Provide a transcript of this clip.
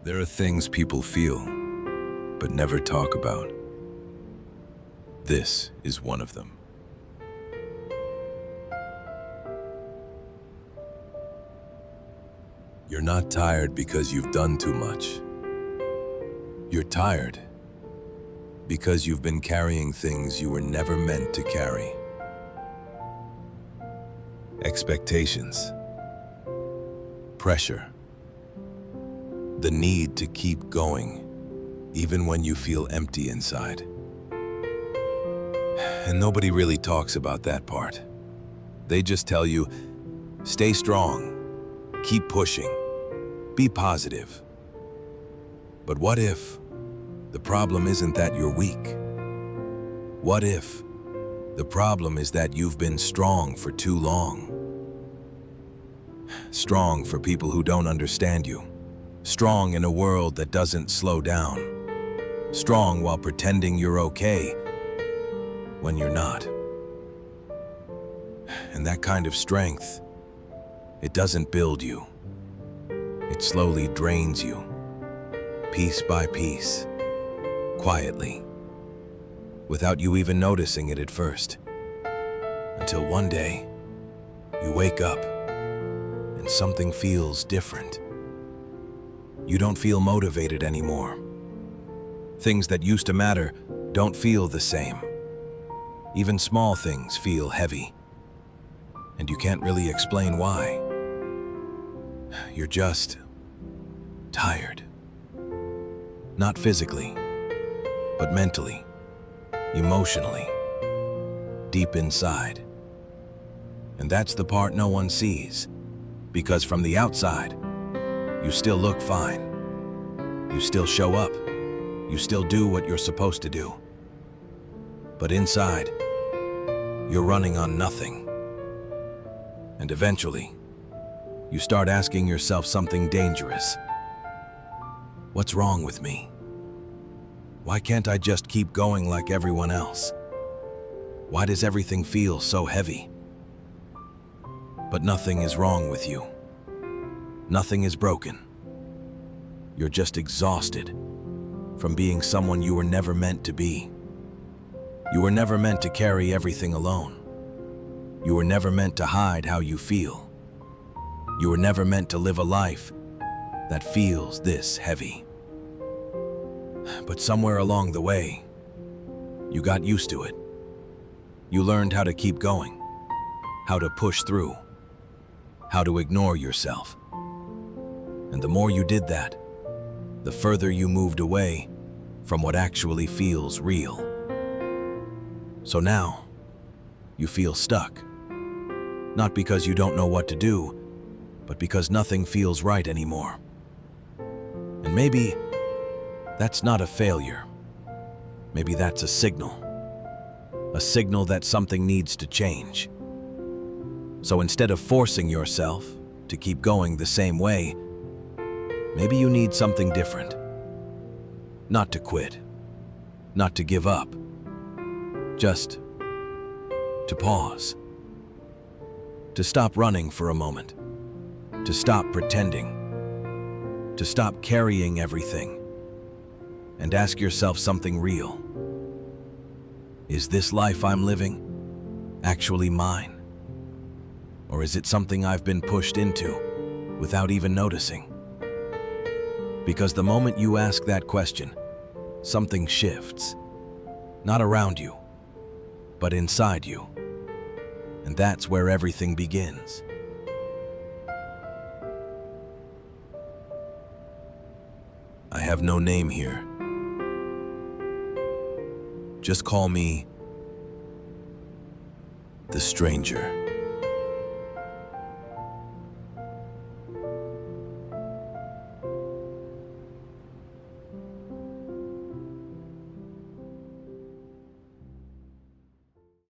There are things people feel, but never talk about. This is one of them. You're not tired because you've done too much. You're tired because you've been carrying things you were never meant to carry. Expectations, pressure, the need to keep going, even when you feel empty inside. And nobody really talks about that part. They just tell you, stay strong, keep pushing, be positive. But what if the problem isn't that you're weak? What if the problem is that you've been strong for too long? Strong for people who don't understand you. Strong in a world that doesn't slow down. Strong while pretending you're okay when you're not. And that kind of strength, it doesn't build you. It slowly drains you, piece by piece, quietly, without you even noticing it at first. Until one day, you wake up and something feels different. You don't feel motivated anymore. Things that used to matter don't feel the same. Even small things feel heavy. And you can't really explain why. You're just tired. Not physically, but mentally, emotionally, deep inside. And that's the part no one sees, because from the outside, you still look fine. You still show up. You still do what you're supposed to do. But inside, you're running on nothing. And eventually, you start asking yourself something dangerous. What's wrong with me? Why can't I just keep going like everyone else? Why does everything feel so heavy? But nothing is wrong with you. Nothing is broken. You're just exhausted from being someone you were never meant to be. You were never meant to carry everything alone. You were never meant to hide how you feel. You were never meant to live a life that feels this heavy. But somewhere along the way, you got used to it. You learned how to keep going, how to push through, how to ignore yourself. And the more you did that, the further you moved away from what actually feels real. So now, you feel stuck. Not because you don't know what to do, but because nothing feels right anymore. And maybe that's not a failure. Maybe that's a signal that something needs to change. So instead of forcing yourself to keep going the same way, maybe you need something different. Not to quit, not to give up, just to pause. To stop running for a moment, to stop pretending, to stop carrying everything, and ask yourself something real. Is this life I'm living actually mine? Or is it something I've been pushed into without even noticing? Because the moment you ask that question, something shifts. Not around you, but inside you. And that's where everything begins. I have no name here. Just call me the stranger.